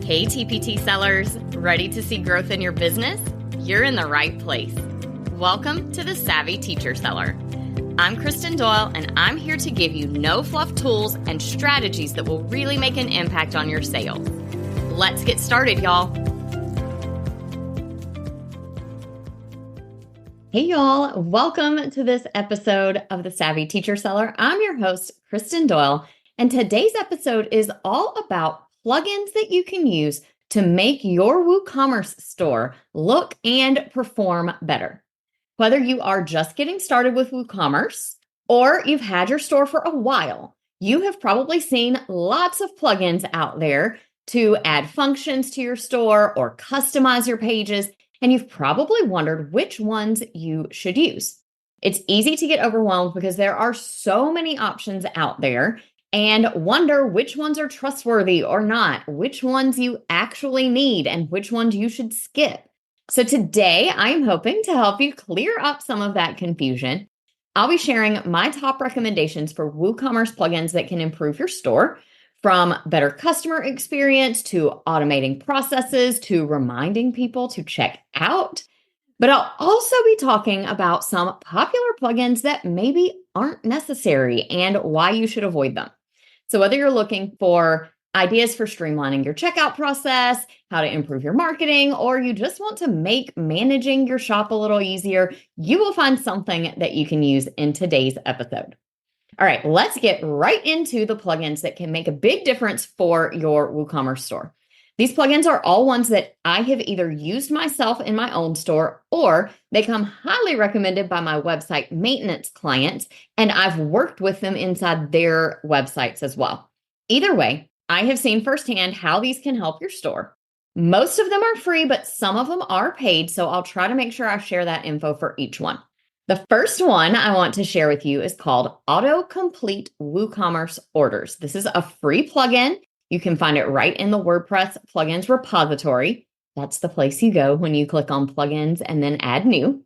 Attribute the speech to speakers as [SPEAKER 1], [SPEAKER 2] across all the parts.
[SPEAKER 1] Hey TPT sellers, ready to see growth in your business? You're in the right place. Welcome to the Savvy Teacher Seller. I'm Kristen Doyle, and I'm here to give you no-fluff tools and strategies that will really make an impact on your sales. Let's get started, y'all. Hey, y'all. Welcome to this episode of the Savvy Teacher Seller. I'm your host, Kristen Doyle, and today's episode is all about plugins that you can use to make your WooCommerce store look and perform better. Whether you are just getting started with WooCommerce or you've had your store for a while, you have probably seen lots of plugins out there to add functions to your store or customize your pages, and you've probably wondered which ones you should use. It's easy to get overwhelmed because there are so many options out there and wonder which ones are trustworthy or not, which ones you actually need, and which ones you should skip. So today, I'm hoping to help you clear up some of that confusion. I'll be sharing my top recommendations for WooCommerce plugins that can improve your store, from better customer experience to automating processes to reminding people to check out. But I'll also be talking about some popular plugins that maybe aren't necessary and why you should avoid them. So whether you're looking for ideas for streamlining your checkout process, how to improve your marketing, or you just want to make managing your shop a little easier, you will find something that you can use in today's episode. All right, let's get right into the plugins that can make a big difference for your WooCommerce store. These plugins are all ones that I have either used myself in my own store, or they come highly recommended by my website maintenance clients, and I've worked with them inside their websites as well. Either way, I have seen firsthand how these can help your store. Most of them are free, but some of them are paid, so I'll try to make sure I share that info for each one. The first one I want to share with you is called Autocomplete WooCommerce Orders. This is a free plugin. You can find it right in the WordPress plugins repository. That's the place you go when you click on plugins and then add new.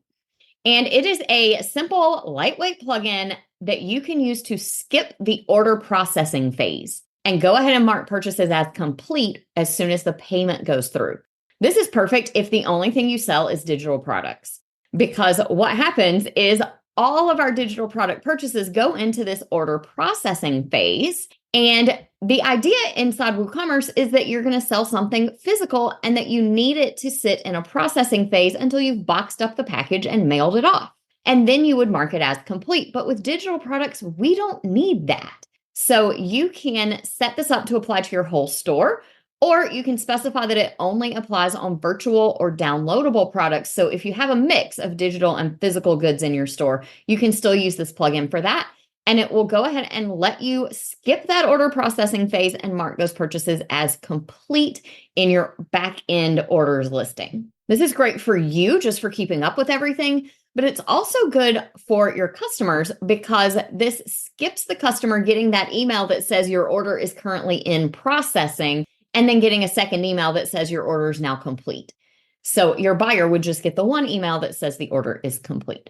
[SPEAKER 1] And it is a simple, lightweight plugin that you can use to skip the order processing phase and go ahead and mark purchases as complete as soon as the payment goes through. This is perfect if the only thing you sell is digital products, because what happens is all of our digital product purchases go into this order processing phase. And the idea inside WooCommerce is that you're going to sell something physical and that you need it to sit in a processing phase until you've boxed up the package and mailed it off. And then you would mark it as complete. But with digital products, we don't need that. So you can set this up to apply to your whole store, or you can specify that it only applies on virtual or downloadable products. So if you have a mix of digital and physical goods in your store, you can still use this plugin for that. And it will go ahead and let you skip that order processing phase and mark those purchases as complete in your back-end orders listing. This is great for you just for keeping up with everything, but it's also good for your customers because this skips the customer getting that email that says your order is currently in processing and then getting a second email that says your order is now complete. So your buyer would just get the one email that says the order is complete.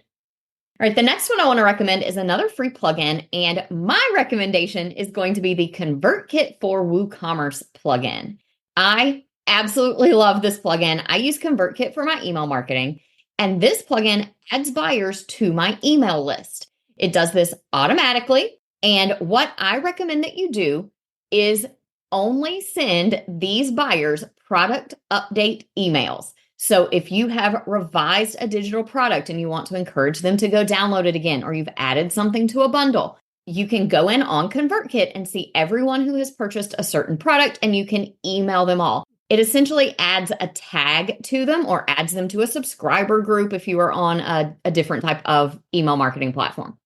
[SPEAKER 1] All right, the next one I want to recommend is another free plugin, and my recommendation is going to be the ConvertKit for WooCommerce plugin. I absolutely love this plugin. I use ConvertKit for my email marketing, and this plugin adds buyers to my email list. It does this automatically, and what I recommend that you do is only send these buyers product update emails. So if you have revised a digital product and you want to encourage them to go download it again, or you've added something to a bundle, you can go in on ConvertKit and see everyone who has purchased a certain product, and you can email them all. It essentially adds a tag to them or adds them to a subscriber group if you are on a different type of email marketing platform.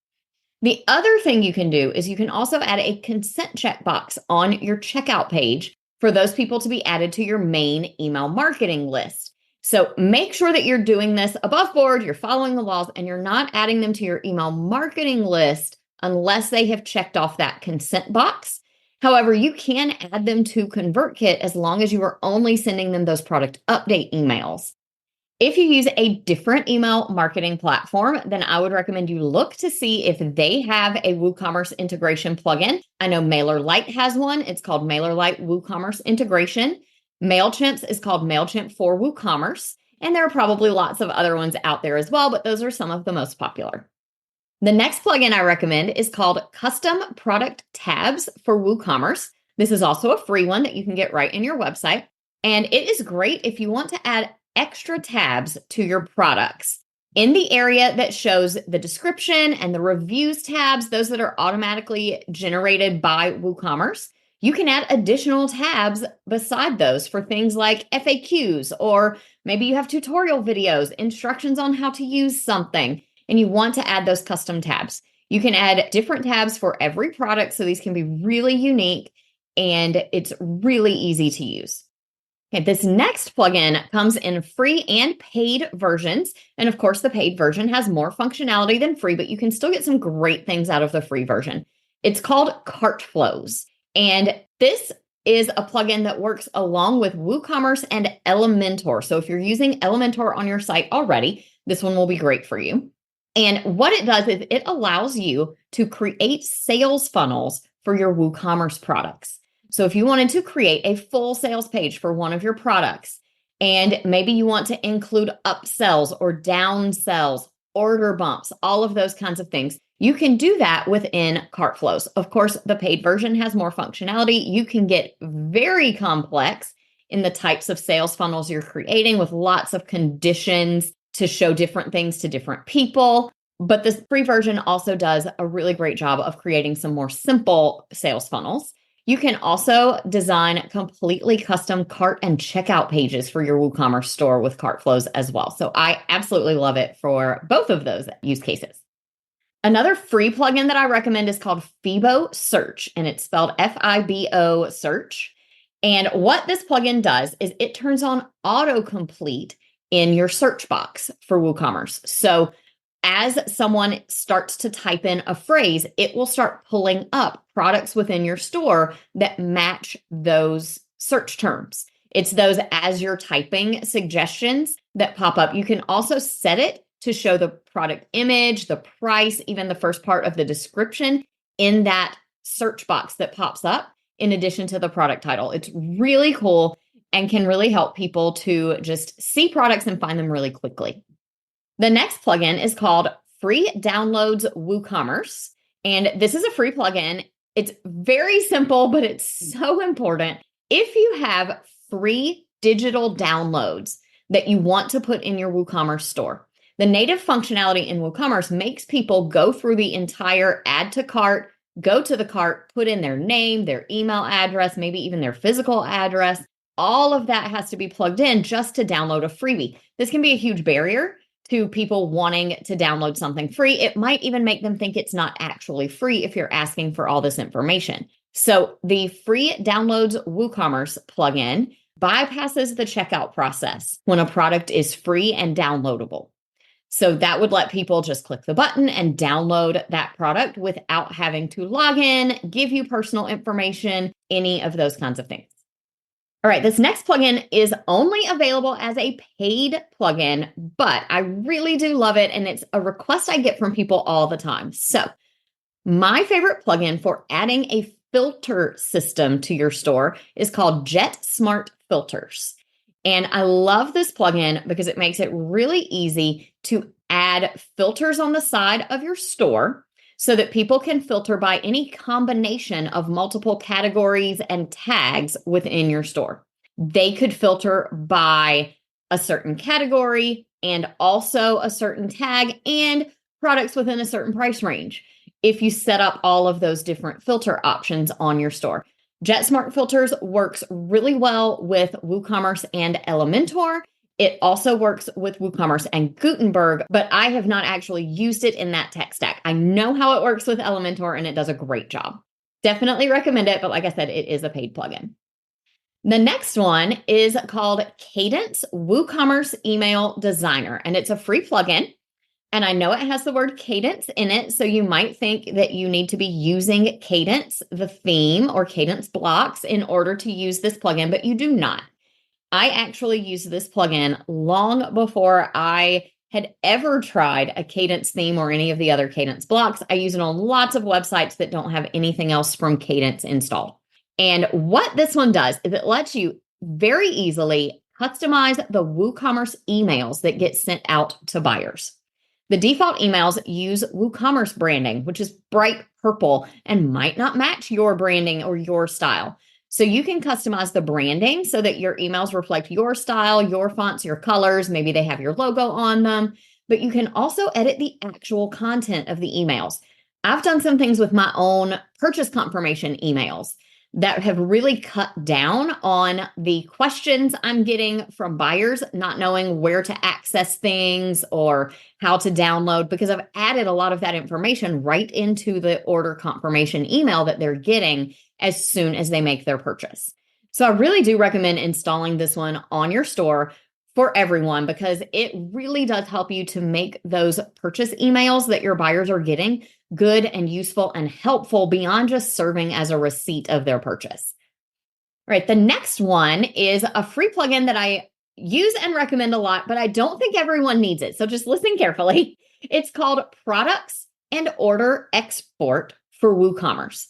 [SPEAKER 1] The other thing you can do is you can also add a consent checkbox on your checkout page for those people to be added to your main email marketing list. So make sure that you're doing this above board, you're following the laws, and you're not adding them to your email marketing list unless they have checked off that consent box. However, you can add them to ConvertKit as long as you are only sending them those product update emails. If you use a different email marketing platform, then I would recommend you look to see if they have a WooCommerce integration plugin. I know MailerLite has one. It's called MailerLite WooCommerce Integration. MailChimp's is called MailChimp for WooCommerce, and there are probably lots of other ones out there as well, but those are some of the most popular. The next plugin I recommend is called Custom Product Tabs for WooCommerce. This is also a free one that you can get right in your website. And it is great if you want to add extra tabs to your products. In the area that shows the description and the reviews tabs, those that are automatically generated by WooCommerce, you can add additional tabs beside those for things like FAQs, or maybe you have tutorial videos, instructions on how to use something, and you want to add those custom tabs. You can add different tabs for every product, so these can be really unique, and it's really easy to use. Okay, this next plugin comes in free and paid versions. And of course, the paid version has more functionality than free, but you can still get some great things out of the free version. It's called CartFlows. And this is a plugin that works along with WooCommerce and Elementor. So if you're using Elementor on your site already, this one will be great for you. And what it does is it allows you to create sales funnels for your WooCommerce products. So if you wanted to create a full sales page for one of your products, and maybe you want to include upsells or downsells, order bumps, all of those kinds of things, you can do that within CartFlows. Of course, the paid version has more functionality. You can get very complex in the types of sales funnels you're creating with lots of conditions to show different things to different people. But this free version also does a really great job of creating some more simple sales funnels. You can also design completely custom cart and checkout pages for your WooCommerce store with CartFlows as well. So I absolutely love it for both of those use cases. Another free plugin that I recommend is called FiboSearch, and it's spelled Fibo search. And what this plugin does is it turns on autocomplete in your search box for WooCommerce. So as someone starts to type in a phrase, it will start pulling up products within your store that match those search terms. It's those as you're typing suggestions that pop up. You can also set it to show the product image, the price, even the first part of the description in that search box that pops up, in addition to the product title. It's really cool and can really help people to just see products and find them really quickly. The next plugin is called Free Downloads WooCommerce, and this is a free plugin. It's very simple, but it's so important. If you have free digital downloads that you want to put in your WooCommerce store, the native functionality in WooCommerce makes people go through the entire add to cart, go to the cart, put in their name, their email address, maybe even their physical address. All of that has to be plugged in just to download a freebie. This can be a huge barrier to people wanting to download something free. It might even make them think it's not actually free if you're asking for all this information. So the Free Downloads WooCommerce plugin bypasses the checkout process when a product is free and downloadable. So that would let people just click the button and download that product without having to log in, give you personal information, any of those kinds of things. All right, this next plugin is only available as a paid plugin, but I really do love it, and it's a request I get from people all the time. So my favorite plugin for adding a filter system to your store is called JetSmart Filters. And I love this plugin because it makes it really easy to add filters on the side of your store so that people can filter by any combination of multiple categories and tags within your store. They could filter by a certain category and also a certain tag and products within a certain price range if you set up all of those different filter options on your store. JetSmart Filters works really well with WooCommerce and Elementor. It also works with WooCommerce and Gutenberg, but I have not actually used it in that tech stack. I know how it works with Elementor, and it does a great job. Definitely recommend it, but like I said, it is a paid plugin. The next one is called Kadence WooCommerce Email Designer, and it's a free plugin. And I know it has the word Kadence in it, so you might think that you need to be using Kadence, the theme, or Kadence blocks in order to use this plugin, but you do not. I actually used this plugin long before I had ever tried a Kadence theme or any of the other Kadence blocks. I use it on lots of websites that don't have anything else from Kadence installed. And what this one does is it lets you very easily customize the WooCommerce emails that get sent out to buyers. The default emails use WooCommerce branding, which is bright purple and might not match your branding or your style. So you can customize the branding so that your emails reflect your style, your fonts, your colors. Maybe they have your logo on them, but you can also edit the actual content of the emails. I've done some things with my own purchase confirmation emails that have really cut down on the questions I'm getting from buyers, not knowing where to access things or how to download, because I've added a lot of that information right into the order confirmation email that they're getting as soon as they make their purchase. So I really do recommend installing this one on your store for everyone, because it really does help you to make those purchase emails that your buyers are getting good and useful and helpful beyond just serving as a receipt of their purchase. All right, the next one is a free plugin that I use and recommend a lot, but I don't think everyone needs it. So just listen carefully. It's called Products and Order Export for WooCommerce.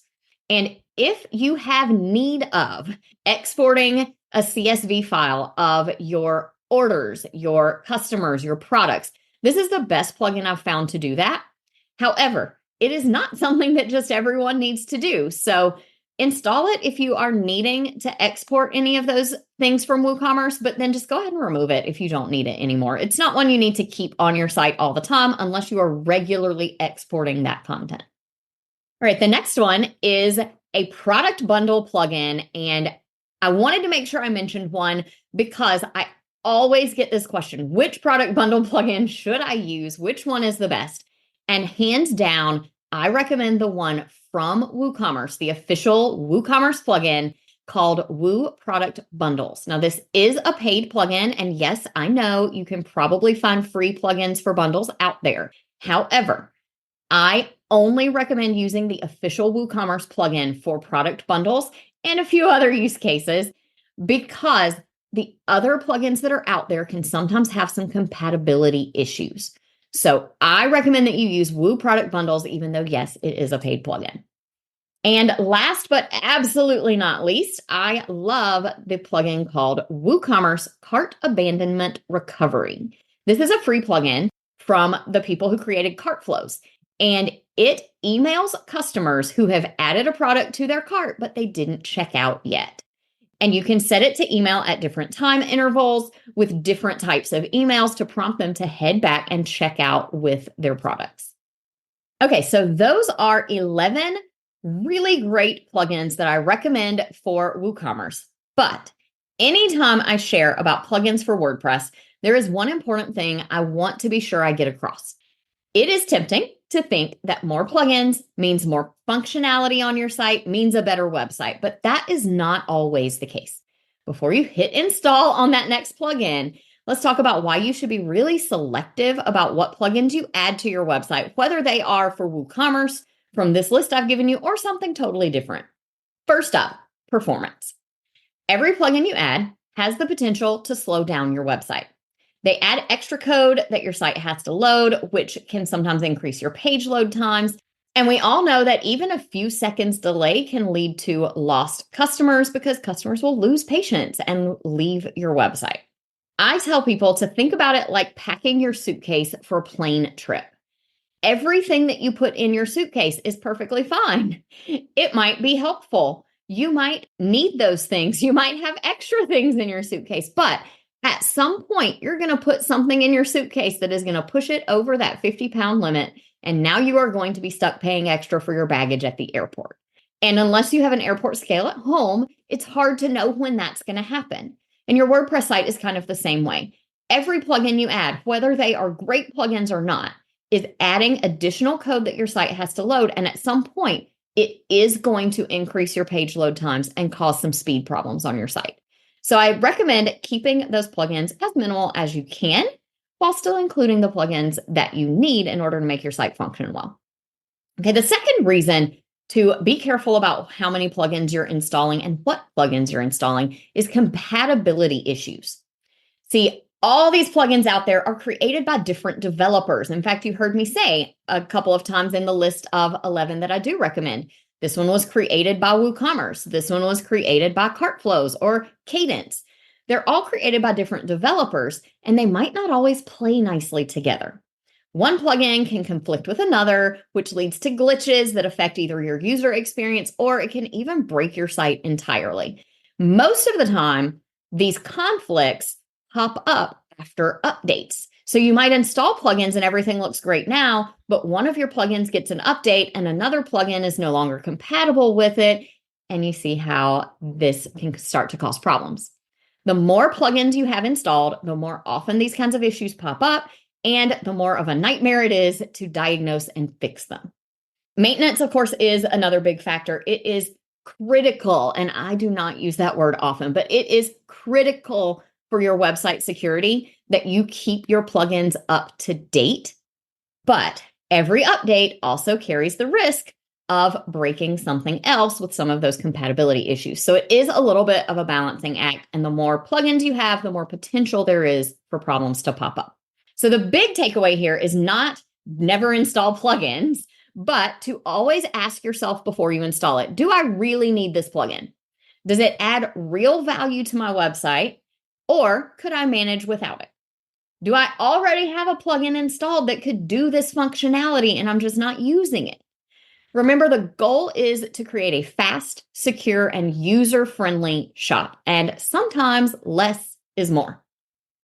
[SPEAKER 1] And if you have need of exporting a CSV file of your orders, your customers, your products, this is the best plugin I've found to do that. However, it is not something that just everyone needs to do. So install it if you are needing to export any of those things from WooCommerce, but then just go ahead and remove it if you don't need it anymore. It's not one you need to keep on your site all the time unless you are regularly exporting that content. All right, the next one is a product bundle plugin. And I wanted to make sure I mentioned one because I always get this question: which product bundle plugin should I use? Which one is the best? And hands down, I recommend the one from WooCommerce, the official WooCommerce plugin called Woo Product Bundles. Now, this is a paid plugin, and yes, I know you can probably find free plugins for bundles out there. However, I only recommend using the official WooCommerce plugin for product bundles and a few other use cases, because the other plugins that are out there can sometimes have some compatibility issues. So I recommend that you use Woo Product Bundles, even though, yes, it is a paid plugin. And last but absolutely not least, I love the plugin called WooCommerce Cart Abandonment Recovery. This is a free plugin from the people who created CartFlows, and it emails customers who have added a product to their cart, but they didn't check out yet. And you can set it to email at different time intervals with different types of emails to prompt them to head back and check out with their products. Okay, so those are 11 really great plugins that I recommend for WooCommerce. But anytime I share about plugins for WordPress, there is one important thing I want to be sure I get across. It is tempting to think that more plugins means more functionality on your site, means a better website, but that is not always the case. Before you hit install on that next plugin, let's talk about why you should be really selective about what plugins you add to your website, whether they are for WooCommerce from this list I've given you or something totally different. First up, performance. Every plugin you add has the potential to slow down your website. They add extra code that your site has to load, which can sometimes increase your page load times. And we all know that even a few seconds delay can lead to lost customers, because customers will lose patience and leave your website. I tell people to think about it like packing your suitcase for a plane trip. Everything that you put in your suitcase is perfectly fine. It might be helpful. You might need those things. You might have extra things in your suitcase, but at some point, you're going to put something in your suitcase that is going to push it over that 50-pound limit. And now you are going to be stuck paying extra for your baggage at the airport. And unless you have an airport scale at home, it's hard to know when that's going to happen. And your WordPress site is kind of the same way. Every plugin you add, whether they are great plugins or not, is adding additional code that your site has to load. And at some point, it is going to increase your page load times and cause some speed problems on your site. So I recommend keeping those plugins as minimal as you can, while still including the plugins that you need in order to make your site function well. Okay, the second reason to be careful about how many plugins you're installing and what plugins you're installing is compatibility issues. See, all these plugins out there are created by different developers. In fact, you heard me say a couple of times in the list of 11 that I do recommend This one was created by WooCommerce. This one was created by CartFlows or Kadence. They're all created by different developers, and they might not always play nicely together. One plugin can conflict with another, which leads to glitches that affect either your user experience or it can even break your site entirely. Most of the time, these conflicts pop up after updates. So you might install plugins and everything looks great now, but one of your plugins gets an update and another plugin is no longer compatible with it. And you see how this can start to cause problems. The more plugins you have installed, the more often these kinds of issues pop up, and the more of a nightmare it is to diagnose and fix them. Maintenance, of course, is another big factor. It is critical, and I do not use that word often, but it is critical for your website security that you keep your plugins up to date. But every update also carries the risk of breaking something else with some of those compatibility issues. So it is a little bit of a balancing act, and the more plugins you have, the more potential there is for problems to pop up. So the big takeaway here is not never install plugins, but to always ask yourself before you install it, do I really need this plugin? Does it add real value to my website, or could I manage without it? Do I already have a plugin installed that could do this functionality and I'm just not using it? Remember, the goal is to create a fast, secure, and user-friendly shop, and sometimes less is more.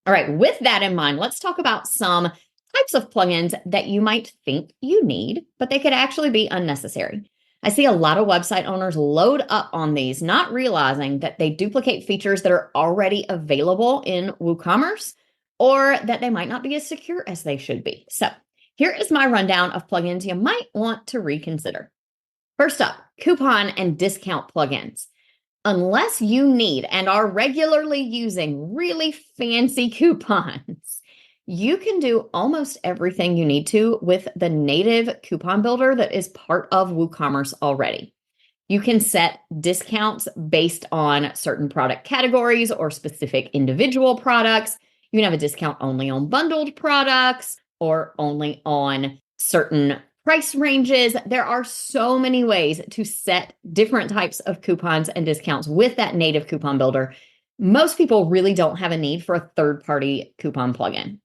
[SPEAKER 1] All right, with that in mind, let's talk about some types of plugins that you might think you need, but they could actually be unnecessary. I see a lot of website owners load up on these, not realizing that they duplicate features that are already available in WooCommerce, or that they might not be as secure as they should be. So here is my rundown of plugins you might want to reconsider. First up, coupon and discount plugins. Unless you need and are regularly using really fancy coupons, you can do almost everything you need to with the native coupon builder that is part of WooCommerce already. You can set discounts based on certain product categories or specific individual products. You can have a discount only on bundled products or only on certain price ranges. There are so many ways to set different types of coupons and discounts with that native coupon builder. Most people really don't have a need for a third-party coupon plugin.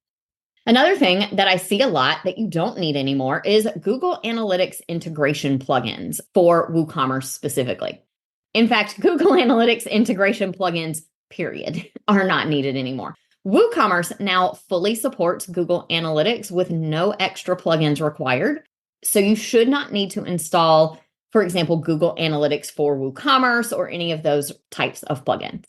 [SPEAKER 1] Another thing that I see a lot that you don't need anymore is Google Analytics integration plugins for WooCommerce specifically. In fact, Google Analytics integration plugins, period, are not needed anymore. WooCommerce now fully supports Google Analytics with no extra plugins required. So you should not need to install, for example, Google Analytics for WooCommerce or any of those types of plugins.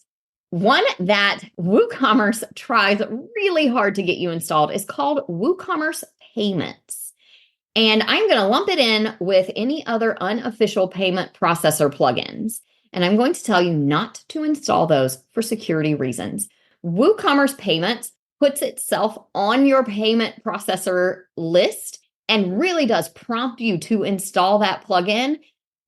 [SPEAKER 1] One that WooCommerce tries really hard to get you installed is called WooCommerce Payments. And I'm going to lump it in with any other unofficial payment processor plugins. And I'm going to tell you not to install those for security reasons. WooCommerce Payments puts itself on your payment processor list and really does prompt you to install that plugin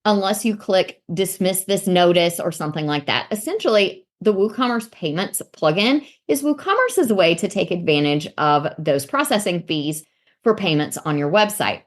[SPEAKER 1] unless you click dismiss this notice or something like that. Essentially, the WooCommerce Payments plugin is WooCommerce's way to take advantage of those processing fees for payments on your website.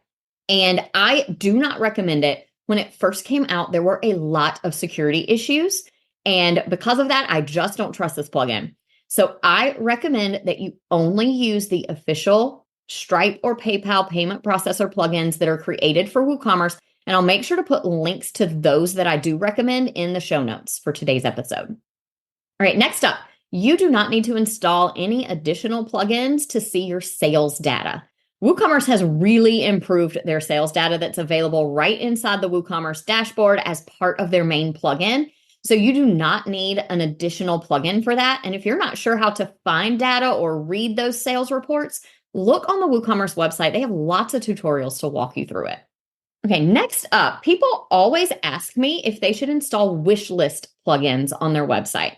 [SPEAKER 1] And I do not recommend it. When it first came out, there were a lot of security issues. And because of that, I just don't trust this plugin. So I recommend that you only use the official Stripe or PayPal payment processor plugins that are created for WooCommerce. And I'll make sure to put links to those that I do recommend in the show notes for today's episode. All right, next up, you do not need to install any additional plugins to see your sales data. WooCommerce has really improved their sales data that's available right inside the WooCommerce dashboard as part of their main plugin. So you do not need an additional plugin for that. And if you're not sure how to find data or read those sales reports, look on the WooCommerce website. They have lots of tutorials to walk you through it. Okay, next up, people always ask me if they should install wish list plugins on their website.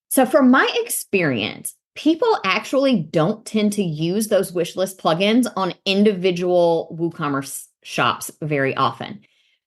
[SPEAKER 1] So from my experience, people actually don't tend to use those wish list plugins on individual WooCommerce shops very often.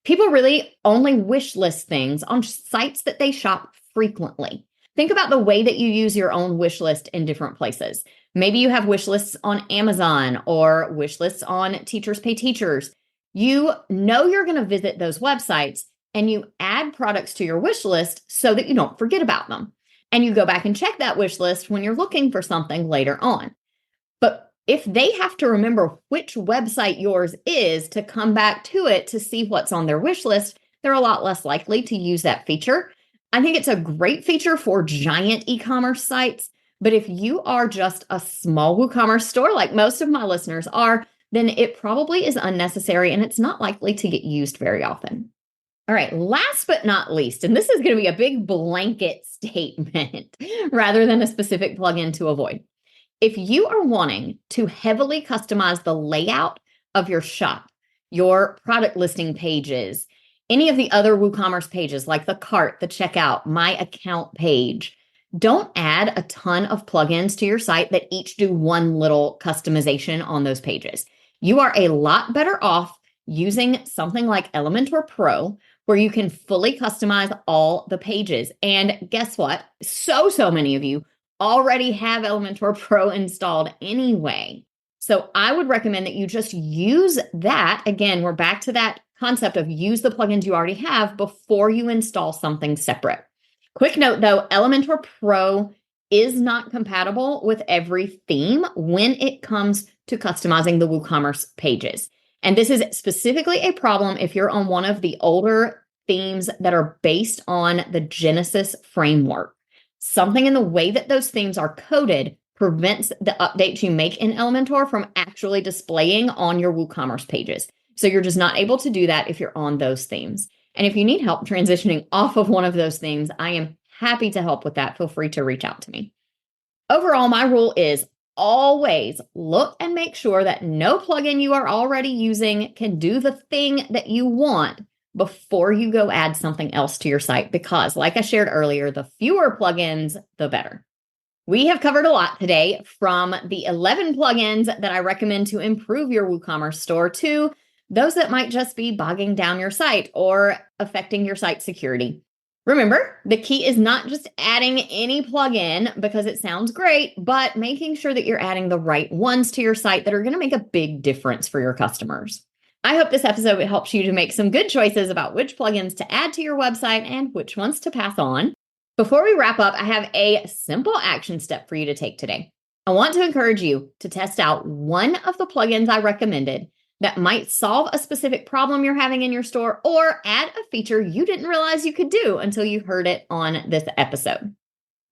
[SPEAKER 1] People really only wish list things on sites that they shop frequently. Think about the way that you use your own wish list in different places. Maybe you have wish lists on Amazon or wish lists on Teachers Pay Teachers. You know you're going to visit those websites, and you add products to your wish list so that you don't forget about them. And you go back and check that wish list when you're looking for something later on. But if they have to remember which website yours is to come back to it to see what's on their wish list, they're a lot less likely to use that feature. I think it's a great feature for giant e-commerce sites, but if you are just a small WooCommerce store, like most of my listeners are, then it probably is unnecessary and it's not likely to get used very often. All right, last but not least, and this is going to be a big blanket statement rather than a specific plugin to avoid. If you are wanting to heavily customize the layout of your shop, your product listing pages, any of the other WooCommerce pages like the cart, the checkout, my account page, don't add a ton of plugins to your site that each do one little customization on those pages. You are a lot better off using something like Elementor Pro, where you can fully customize all the pages. And guess what? So many of you already have Elementor Pro installed anyway. So I would recommend that you just use that. Again, we're back to that concept of use the plugins you already have before you install something separate. Quick note though, Elementor Pro is not compatible with every theme when it comes to customizing the WooCommerce pages. And this is specifically a problem if you're on one of the older themes that are based on the Genesis framework. Something in the way that those themes are coded prevents the updates you make in Elementor from actually displaying on your WooCommerce pages. So you're just not able to do that if you're on those themes. And if you need help transitioning off of one of those themes, I am happy to help with that. Feel free to reach out to me. Overall, my rule is always look and make sure that no plugin you are already using can do the thing that you want before you go add something else to your site, because like I shared earlier, the fewer plugins, the better. We have covered a lot today, from the 11 plugins that I recommend to improve your WooCommerce store to those that might just be bogging down your site or affecting your site security. Remember, the key is not just adding any plugin because it sounds great, but making sure that you're adding the right ones to your site that are going to make a big difference for your customers. I hope this episode helps you to make some good choices about which plugins to add to your website and which ones to pass on. Before we wrap up, I have a simple action step for you to take today. I want to encourage you to test out one of the plugins I recommended that might solve a specific problem you're having in your store, or add a feature you didn't realize you could do until you heard it on this episode.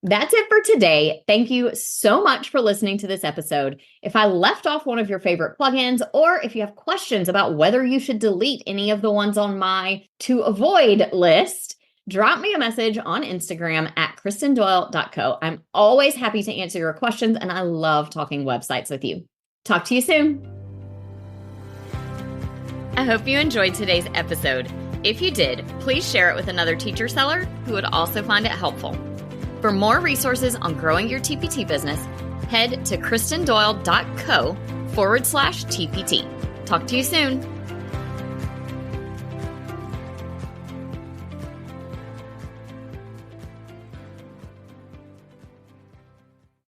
[SPEAKER 1] That's it for today. Thank you so much for listening to this episode. If I left off one of your favorite plugins, or if you have questions about whether you should delete any of the ones on my to avoid list, drop me a message on Instagram at KristenDoyle.co. I'm always happy to answer your questions, and I love talking websites with you. Talk to you soon. I hope you enjoyed today's episode. If you did, please share it with another teacher seller who would also find it helpful. For more resources on growing your TPT business, head to KristenDoyle.co/TPT. Talk to you soon.